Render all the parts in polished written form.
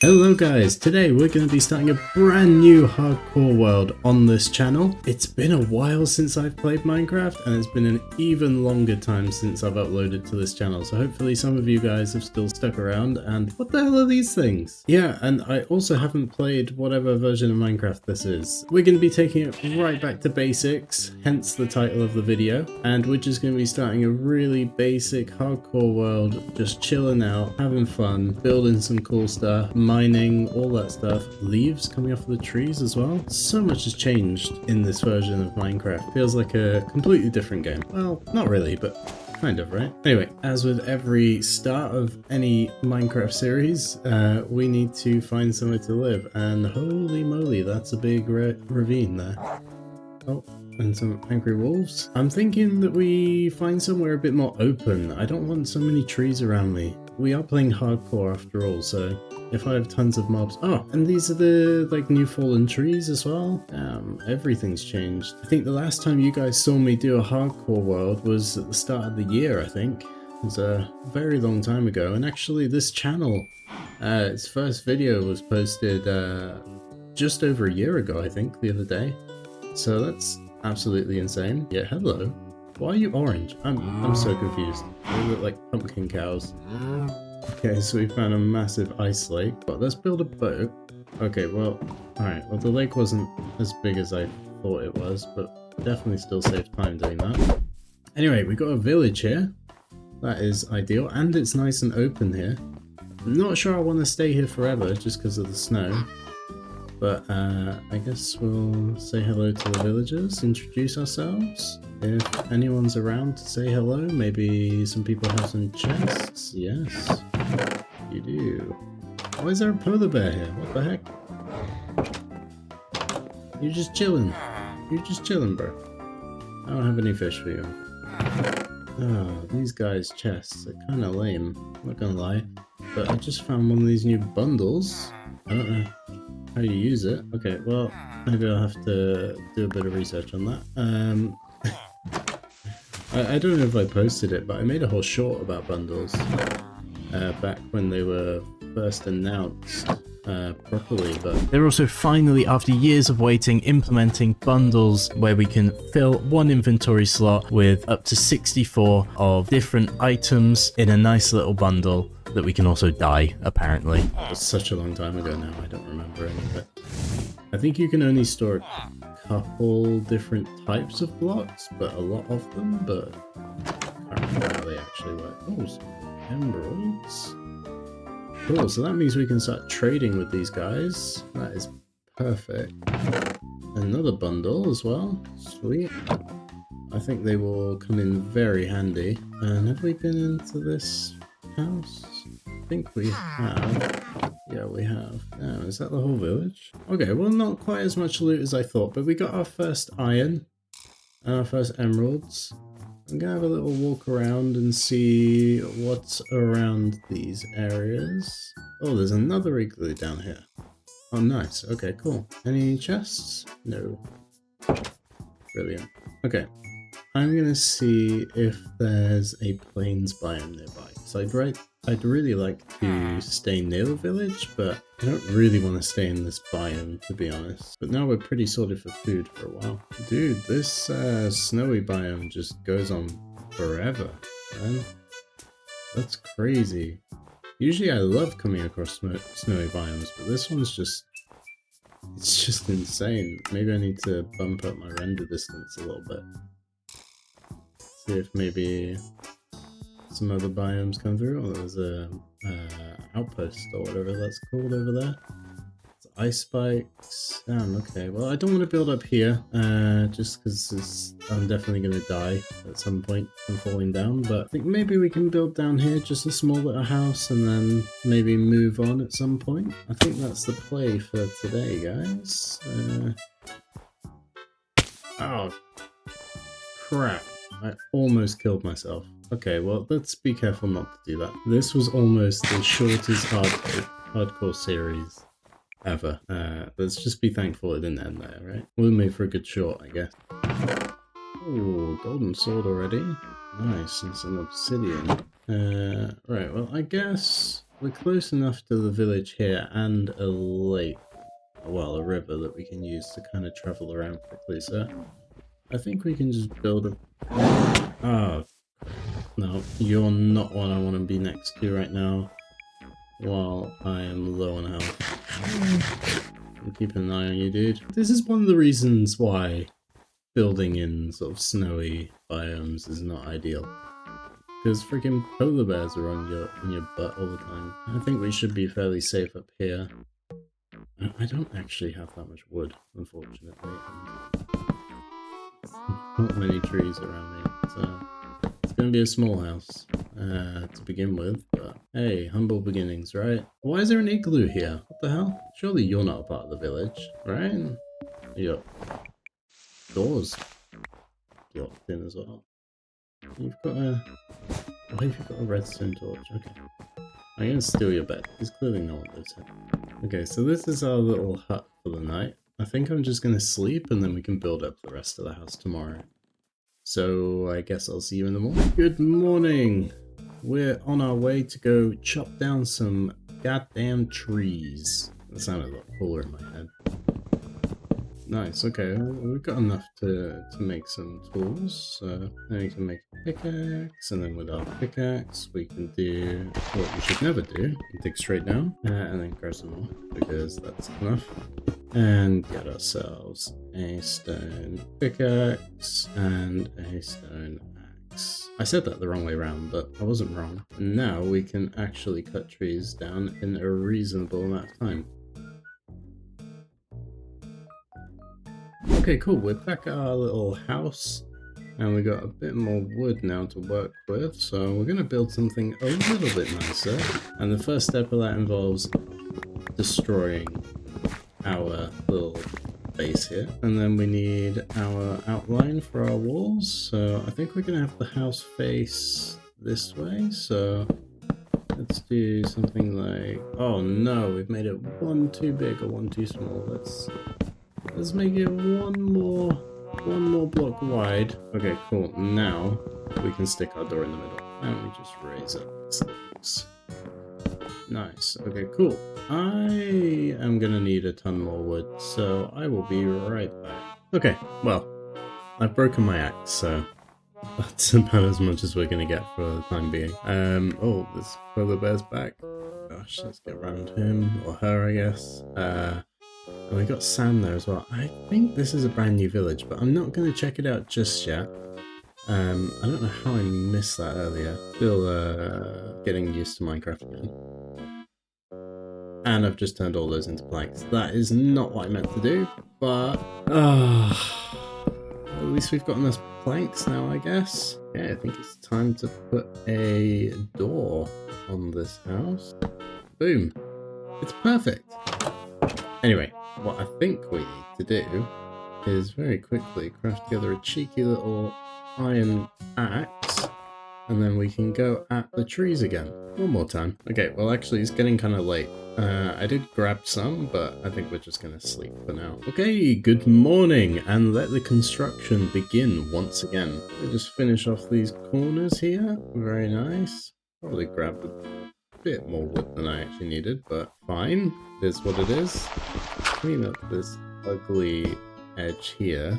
Hello guys, today we're going to be starting a brand new hardcore world on this channel. It's been a while since I've played Minecraft and it's been an even longer time since I've uploaded to this channel, so hopefully some of you guys have still stuck around. And what the hell are these things? Yeah, and I also haven't played whatever version of Minecraft this is. We're going to be taking it right back to basics, hence the title of the video, and we're just going to be starting a really basic hardcore world, just chilling out, having fun, building some cool stuff, mining, all that stuff. Leaves coming off of the trees as well. So much has changed in this version of Minecraft. Feels like a completely different game. Well, not really, but kind of, right? Anyway, as with every start of any Minecraft series, we need to find somewhere to live. And holy moly, that's a big ravine there. Oh, and some angry wolves. I'm thinking that we find somewhere a bit more open. I don't want so many trees around me. We are playing hardcore after all, so if I have tons of mobs... Oh, and these are the, like, new fallen trees as well. Everything's changed. I think the last time you guys saw me do a hardcore world was at the start of the year, I think. It was a very long time ago, and actually this channel, its first video was posted just over a year ago, I think, the other day. So that's absolutely insane. Yeah, hello. Why are you orange? I'm so confused. They look like pumpkin cows. Okay, so we found a massive ice lake, but let's build a boat. Okay, well, alright, well the lake wasn't as big as I thought it was, but definitely still saved time doing that. Anyway, we got a village here. That is ideal, and it's nice and open here. I'm not sure I want to stay here forever, just because of the snow. But I guess we'll say hello to the villagers, introduce ourselves. If anyone's around to say hello, maybe some people have some chests. Yes, you do. Why is there a polar bear here? What the heck? You're just chilling. You're just chilling, bro. I don't have any fish for you. Oh, these guys' chests are kind of lame, I'm not gonna lie. But I just found one of these new bundles. I don't know how you use it. Okay, well, maybe I'll have to do a bit of research on that. I don't know if I posted it, but I made a whole short about bundles back when they were first announced properly, but they're also finally, after years of waiting, implementing bundles where we can fill one inventory slot with up to 64 of different items in a nice little bundle that we can also dye, apparently. It was such a long time ago now, I don't remember any of it. I think you can only store a couple different types of blocks, but a lot of them, but I can't remember how they actually work. Oh, some emeralds. Cool, so that means we can start trading with these guys. That is perfect. Another bundle as well. Sweet. I think they will come in very handy. And have we been into this house? I think we have. Yeah, we have. Damn, is that the whole village? Okay, well, not quite as much loot as I thought, but we got our first iron and our first emeralds. I'm gonna have a little walk around and see what's around these areas. Oh, there's another igloo down here. Oh, nice. Okay, cool. Any chests? No. Brilliant. Okay. I'm gonna see if there's a plains biome nearby. So I'd really like to stay near the village, but I don't really want to stay in this biome, to be honest. But now we're pretty sorted for food for a while. Dude, this snowy biome just goes on forever, man. That's crazy. Usually I love coming across snowy biomes, but this one's just... it's just insane. Maybe I need to bump up my render distance a little bit. See if maybe some other biomes come through. Oh, there's a outpost or whatever that's called over there. It's ice spikes. Damn, okay. Well, I don't want to build up here, just because I'm definitely going to die at some point from falling down. But I think maybe we can build down here, just a small little house, and then maybe move on at some point. I think that's the play for today, guys. Oh, crap. I almost killed myself. Okay, well, let's be careful not to do that. This was almost the shortest hardcore series ever. Let's just be thankful it didn't end there, right? We'll move for a good short, I guess. Oh, golden sword already. Nice, and some obsidian. Right, well, I guess we're close enough to the village here and a lake, well, a river that we can use to kind of travel around quickly, so I think we can just build a... Oh, no, you're not what I want to be next to right now while I am low on health. I'm keeping an eye on you, dude. This is one of the reasons why building in sort of snowy biomes is not ideal. Because freaking polar bears are on your butt all the time. I think we should be fairly safe up here. I don't actually have that much wood, unfortunately. Not many trees around me, so it's going to be a small house to begin with, but hey, humble beginnings, right? Why is there an igloo here? What the hell? Surely you're not a part of the village, right? You got doors blocked in as well. You've got a... Why have you got a redstone torch? Okay. I'm going to steal your bed. There's clearly no one lives here. Okay, so this is our little hut for the night. I think I'm just going to sleep and then we can build up the rest of the house tomorrow. So I guess I'll see you in the morning. Good morning! We're on our way to go chop down some goddamn trees. That sounded a lot cooler in my head. Nice, okay, we've got enough to make some tools. Then we can make a pickaxe, and then with our pickaxe we can do what we should never do, dig straight down, and then grab some more, because that's enough. And get ourselves a stone pickaxe and a stone axe. I said that the wrong way around, but I wasn't wrong. And now we can actually cut trees down in a reasonable amount of time. Okay, cool, we're back at our little house, and we got a bit more wood now to work with, so we're going to build something a little bit nicer. And the first step of that involves destroying our little base here. And then we need our outline for our walls, so I think we're going to have the house face this way, so let's do something like... Oh no, we've made it one too big or one too small. Let's make it one more block wide. Okay, cool. Now we can stick our door in the middle. And we just raise up this box. Nice. Okay, cool. I am gonna need a ton more wood, so I will be right back. Okay, well, I've broken my axe, so that's about as much as we're gonna get for the time being. Oh, this polar bear's back. Gosh, let's get around him, or her, I guess. And we got sand there as well. I think this is a brand new village, but I'm not going to check it out just yet. I don't know how I missed that earlier. Still getting used to Minecraft again. And I've just turned all those into planks. That is not what I meant to do, but at least we've got enough planks now, I guess. Yeah, I think it's time to put a door on this house. Boom. It's perfect. Anyway, what I think we need to do is very quickly craft together a cheeky little iron axe, and then we can go at the trees again. One more time. Okay, well actually it's getting kind of late. I did grab some, but I think we're just going to sleep for now. Okay, good morning, and let the construction begin once again. We'll just finish off these corners here. Very nice. Probably grabbed a bit more wood than I actually needed, but fine. It is what it is. Clean up this ugly edge here,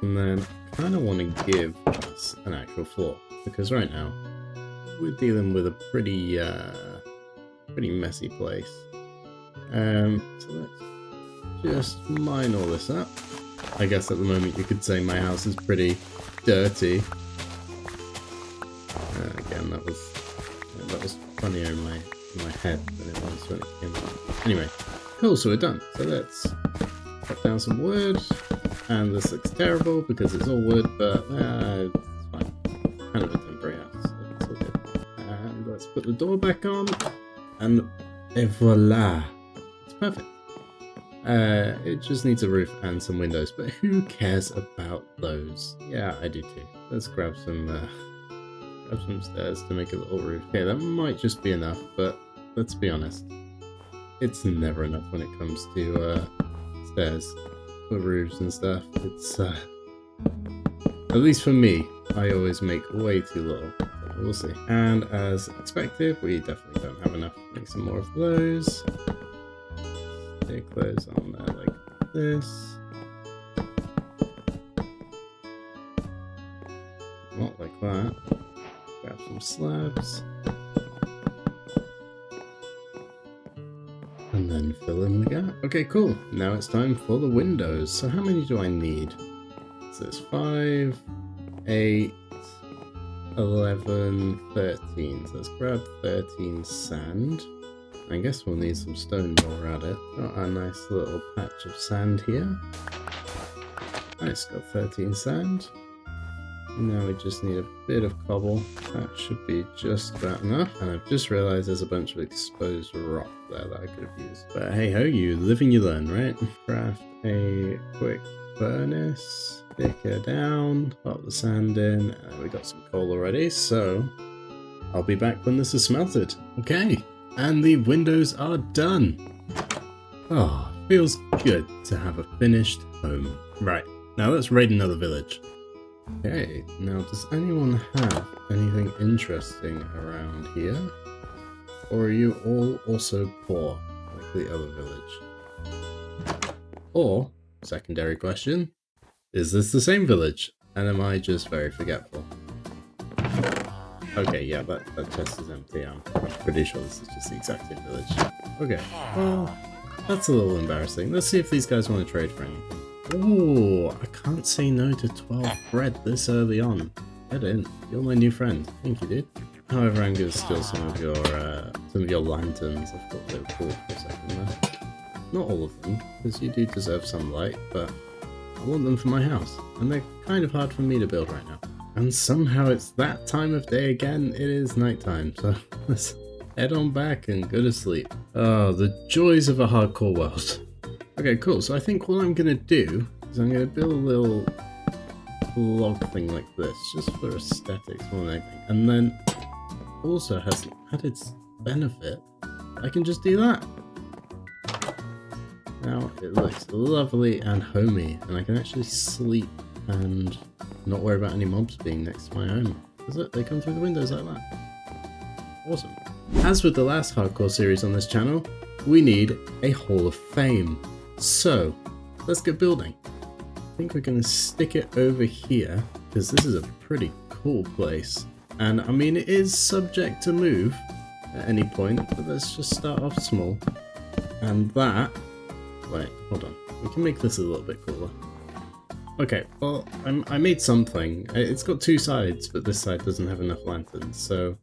and then I kind of want to give us an actual floor, because right now we're dealing with a pretty messy place. So let's just mine all this up. I guess at the moment you could say my house is pretty dirty. Again, that was funnier in my head than it was when it came out. Anyway, cool, so we're done. So let's cut down some wood, and this looks terrible because it's all wood, but it's fine. Kind of a temporary house, so it's all good. And let's put the door back on, and voila! It's perfect. It just needs a roof and some windows, but who cares about those? Yeah, I do too. Let's grab some stairs to make a little roof. Okay, that might just be enough, but let's be honest. It's never enough when it comes to stairs for roofs and stuff. It's at least for me, I always make way too little. we'll see. And as expected, we definitely don't have enough. Make some more of those. Stick those on there like this. Not like that. Grab some slabs. And then fill in the gap. Okay, cool. Now it's time for the windows. So how many do I need? So it's 5, 8, 11, 13. So let's grab 13 sand. I guess we'll need some stone while we're at it. Got a nice little patch of sand here. Nice, got 13 sand. Now we just need a bit of cobble. That should be just about enough. And I've just realised there's a bunch of exposed rock there that I could have used. But hey ho, you live and you learn, right? Craft a quick furnace. Stick her down. Pop the sand in. And we got some coal already, so I'll be back when this is smelted. Okay, and the windows are done. Oh, feels good to have a finished home. Right, now let's raid another village. Okay, now does anyone have anything interesting around here? Or are you all also poor, like the other village? Or, secondary question, is this the same village? And am I just very forgetful? Okay, yeah, that chest is empty. I'm pretty sure this is just the exact same village. Okay, well, that's a little embarrassing. Let's see if these guys want to trade for anything. Ooh, I can't say no to 12 bread this early on. Get in. You're my new friend. Thank you, dude. However, I'm going to steal some of your lanterns. I thought they were cool for a second there. Not all of them, because you do deserve some light, but I want them for my house. And they're kind of hard for me to build right now. And somehow it's that time of day again. It is nighttime, so let's head on back and go to sleep. Oh, the joys of a hardcore world. Okay, cool. So I think what I'm going to do is I'm going to build a little log thing like this, just for aesthetics more than anything. And then also has an added benefit. I can just do that. Now it looks lovely and homey, and I can actually sleep and not worry about any mobs being next to my home. Because look, they come through the windows like that. Awesome. As with the last hardcore series on this channel, we need a Hall of Fame. So, let's get building. I think we're going to stick it over here, because this is a pretty cool place. And I mean, it is subject to move at any point, but let's just start off small. And that... Wait, hold on. We can make this a little bit cooler. Okay, well, I made something. It's got two sides, but this side doesn't have enough lanterns, so...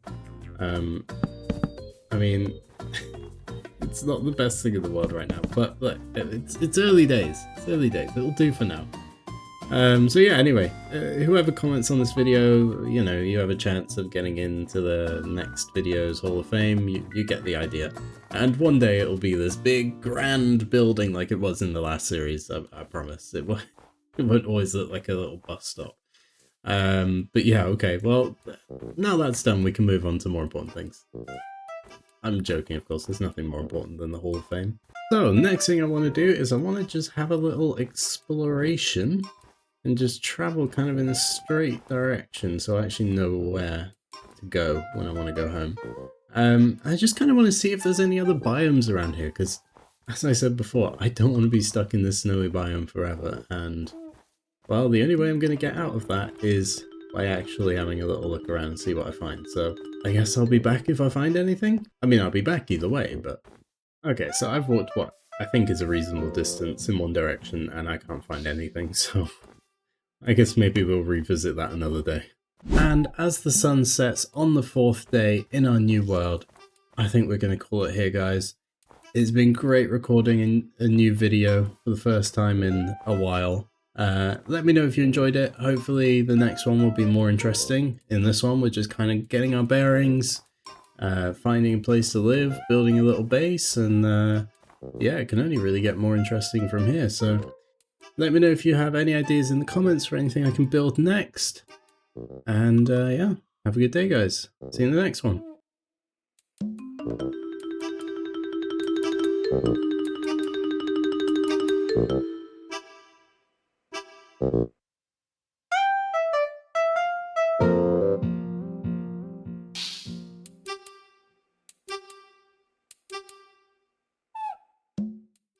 I mean... It's not the best thing in the world right now, but look, it's early days. It's early days. It'll do for now. So yeah, anyway, whoever comments on this video, you know, you have a chance of getting into the next video's Hall of Fame. You get the idea. And one day it'll be this big, grand building like it was in the last series. I promise. It won't always look like a little bus stop. But yeah, okay. Well, now that's done, we can move on to more important things. I'm joking, of course, there's nothing more important than the Hall of Fame. So, next thing I want to do is I want to just have a little exploration and just travel kind of in a straight direction so I actually know where to go when I want to go home. I just kind of want to see if there's any other biomes around here, because, as I said before, I don't want to be stuck in this snowy biome forever, and, well, the only way I'm going to get out of that is by actually having a little look around and see what I find. So I guess I'll be back if I find anything. I mean, I'll be back either way, but... Okay, so I've walked what I think is a reasonable distance in one direction and I can't find anything, so I guess maybe we'll revisit that another day. And as the sun sets on the 4th day in our new world, I think we're going to call it here, guys. It's been great recording a new video for the first time in a while. Let me know if you enjoyed it. Hopefully the next one will be more interesting. In this one, we're just kind of getting our bearings, finding a place to live, building a little base, and yeah, it can only really get more interesting from here. So let me know if you have any ideas in the comments for anything I can build next. And yeah, have a good day, guys. See you in the next one.